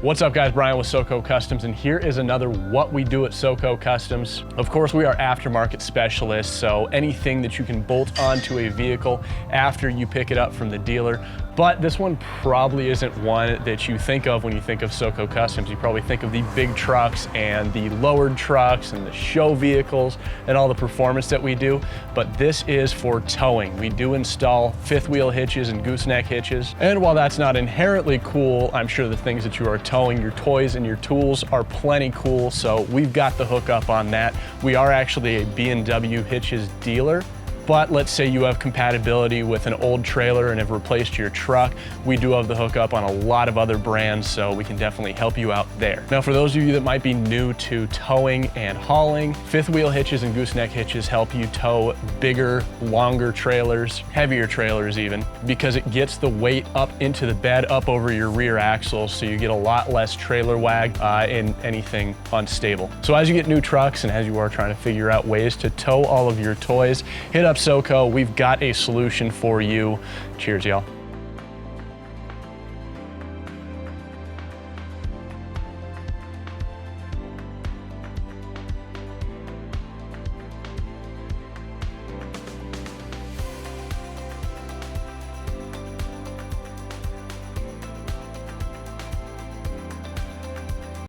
What's up guys, Brian with SoCo Customs, and here is another What We Do at SoCo Customs. Of course, we are aftermarket specialists, so anything that you can bolt onto a vehicle after you pick it up from the dealer. But this one probably isn't one that you think of when you think of SoCo Customs. You probably think of the big trucks and the lowered trucks and the show vehicles and all the performance that we do. But this is for towing. We do install fifth wheel hitches and gooseneck hitches. And while that's not inherently cool, I'm sure the things that you are towing, your toys and your tools, are plenty cool. So we've got the hookup on that. We are actually a B&W hitches dealer. But let's say you have compatibility with an old trailer and have replaced your truck. We do have the hookup on a lot of other brands, so we can definitely help you out there. Now, for those of you that might be new to towing and hauling, fifth wheel hitches and gooseneck hitches help you tow bigger, longer trailers, heavier trailers even, because it gets the weight up into the bed, up over your rear axle, so you get a lot less trailer wag in anything unstable. So as you get new trucks and as you are trying to figure out ways to tow all of your toys, hit up SoCo. We've got a solution for you. Cheers, y'all.